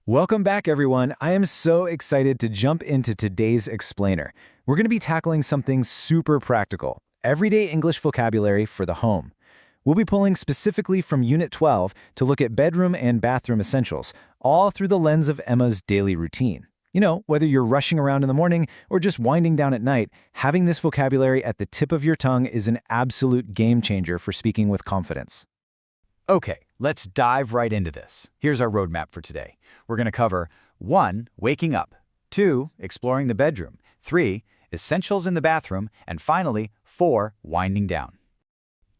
Welcome back, everyone. I am so excited to jump into today's explainer. We're going to be tackling something super practical, everyday English vocabulary for the home. We'll be pulling specifically from Unit 12 to look at bedroom and bathroom essentials, all through the lens of Emma's daily routine. You know, whether you're rushing around in the morning or just winding down at night, having this vocabulary at the tip of your tongue is an absolute game changer for speaking with confidence. Okay, let's dive right into this. Here's our roadmap for today. We're going to cover 1. Waking up, 2. Exploring the bedroom, 3. Essentials in the bathroom, and finally, 4. Winding down.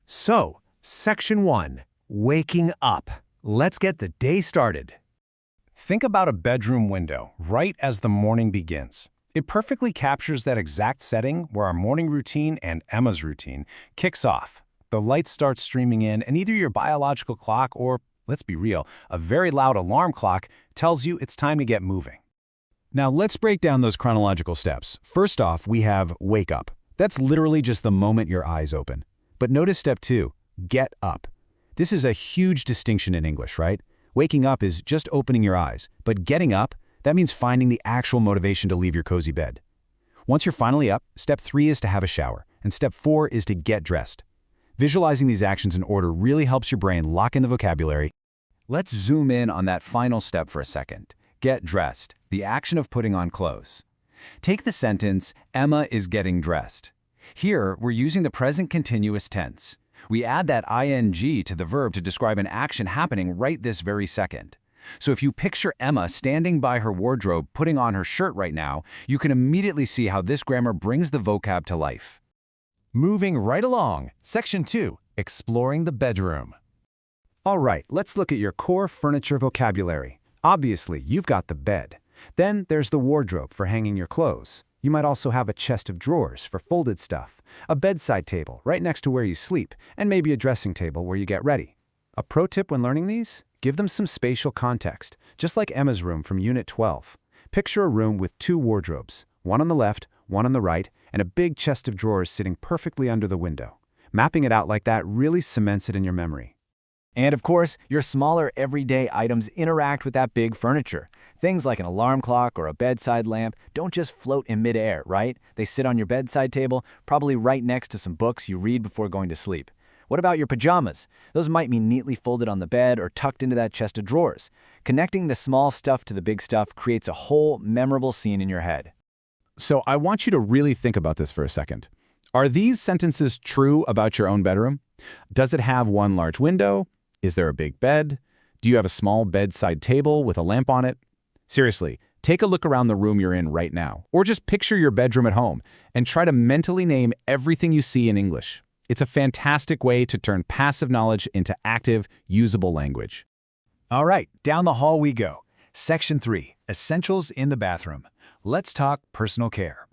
So, Section 1. Waking up. Let's get the day started. Think about a bedroom window right as the morning begins. It perfectly captures that exact setting where our morning routine and Emma's routine kicks off. The light starts streaming in, and either your biological clock or, let's be real, a very loud alarm clock tells you it's time to get moving. Now let's break down those chronological steps. First off, we have wake up. That's literally just the moment your eyes open. But notice step 2, get up. This is a huge distinction in English, right? Waking up is just opening your eyes, but getting up, that means finding the actual motivation to leave your cozy bed. Once you're finally up, step 3 is to have a shower, and step 4 is to get dressed. Visualizing these actions in order really helps your brain lock in the vocabulary. Let's zoom in on that final step for a second. Get dressed, the action of putting on clothes. Take the sentence, Emma is getting dressed. Here, we're using the present continuous tense. We add that ing to the verb to describe an action happening right this very second. So if you picture Emma standing by her wardrobe putting on her shirt right now, you can immediately see how this grammar brings the vocab to life. Moving right along, Section 2, exploring the bedroom. All right, let's look at your core furniture vocabulary. Obviously, you've got the bed. Then there's the wardrobe for hanging your clothes. You might also have a chest of drawers for folded stuff, a bedside table right next to where you sleep, and maybe a dressing table where you get ready. A pro tip when learning these? Give them some spatial context, just like Emma's room from Unit 12. Picture a room with 2 wardrobes, one on the left, one on the right, and a big chest of drawers sitting perfectly under the window. Mapping it out like that really cements it in your memory. And of course, your smaller everyday items interact with that big furniture. Things like an alarm clock or a bedside lamp don't just float in midair, right? They sit on your bedside table, probably right next to some books you read before going to sleep. What about your pajamas? Those might be neatly folded on the bed or tucked into that chest of drawers. Connecting the small stuff to the big stuff creates a whole memorable scene in your head. So I want you to really think about this for a second. Are these sentences true about your own bedroom? Does it have one large window? Is there a big bed? Do you have a small bedside table with a lamp on it? Seriously, take a look around the room you're in right now, or just picture your bedroom at home and try to mentally name everything you see in English. It's a fantastic way to turn passive knowledge into active, usable language. All right, down the hall we go. Section 3, essentials in the bathroom. Let's talk personal care.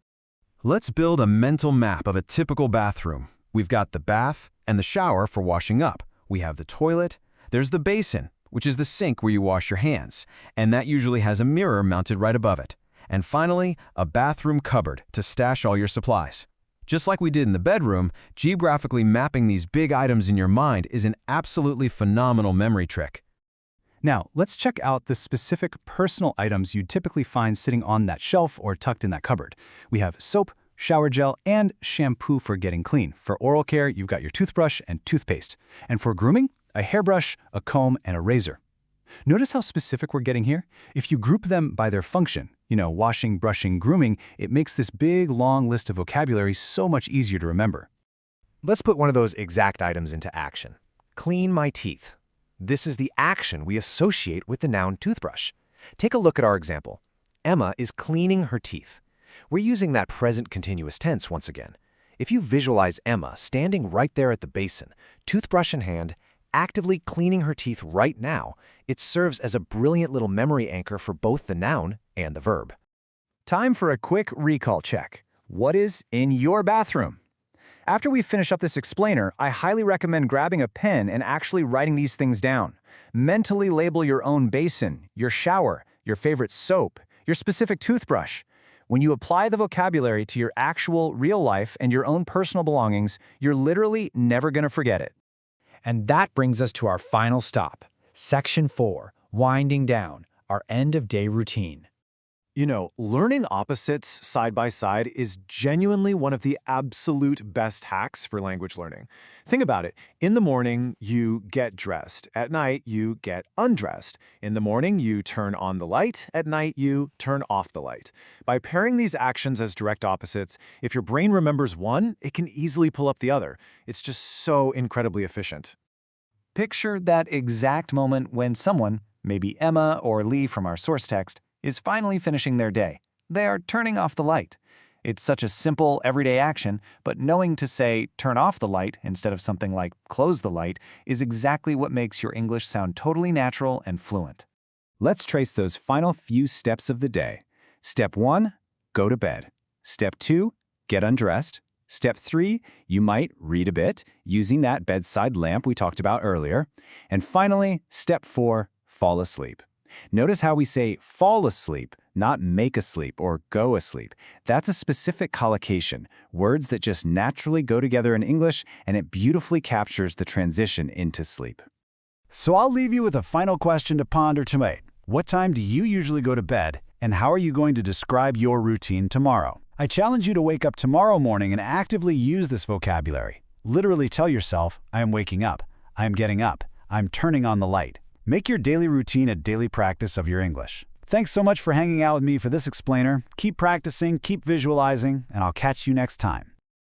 Let's build a mental map of a typical bathroom. We've got the bath and the shower for washing up. We have the toilet. There's the basin, which is the sink where you wash your hands, and that usually has a mirror mounted right above it. And finally, a bathroom cupboard to stash all your supplies. Just like we did in the bedroom, geographically mapping these big items in your mind is an absolutely phenomenal memory trick. Now, let's check out the specific personal items you'd typically find sitting on that shelf or tucked in that cupboard. We have soap, shower gel, and shampoo for getting clean. For oral care, you've got your toothbrush and toothpaste. And for grooming, a hairbrush, a comb, and a razor. Notice how specific we're getting here? If you group them by their function, washing, brushing, grooming, it makes this big, long list of vocabulary so much easier to remember. Let's put one of those exact items into action. Clean my teeth. This is the action we associate with the noun toothbrush. Take a look at our example. Emma is cleaning her teeth. We're using that present continuous tense once again. If you visualize Emma standing right there at the basin, toothbrush in hand, actively cleaning her teeth right now, it serves as a brilliant little memory anchor for both the noun and the verb. Time for a quick recall check. What is in your bathroom? After we finish up this explainer, I highly recommend grabbing a pen and actually writing these things down. Mentally label your own basin, your shower, your favorite soap, your specific toothbrush. When you apply the vocabulary to your actual real life and your own personal belongings, you're literally never going to forget it. And that brings us to our final stop. Section 4, winding down, our end-of-day routine. You know, learning opposites side by side is genuinely one of the absolute best hacks for language learning. Think about it. In the morning, you get dressed. At night, you get undressed. In the morning, you turn on the light. At night, you turn off the light. By pairing these actions as direct opposites, if your brain remembers one, it can easily pull up the other. It's just so incredibly efficient. Picture that exact moment when someone, maybe Emma or Lee from our source text, is finally finishing their day. They are turning off the light. It's such a simple, everyday action, but knowing to say turn off the light instead of something like close the light is exactly what makes your English sound totally natural and fluent. Let's trace those final few steps of the day. Step 1, go to bed. Step 2, get undressed. Step 3, you might read a bit using that bedside lamp we talked about earlier. And finally, step 4, fall asleep. Notice how we say fall asleep, not make asleep or go asleep. That's a specific collocation, words that just naturally go together in English, and it beautifully captures the transition into sleep. So I'll leave you with a final question to ponder tonight. What time do you usually go to bed, and how are you going to describe your routine tomorrow? I challenge you to wake up tomorrow morning and actively use this vocabulary. Literally tell yourself, I am waking up, I am getting up, I'm turning on the light. Make your daily routine a daily practice of your English. Thanks so much for hanging out with me for this explainer. Keep practicing, keep visualizing, and I'll catch you next time.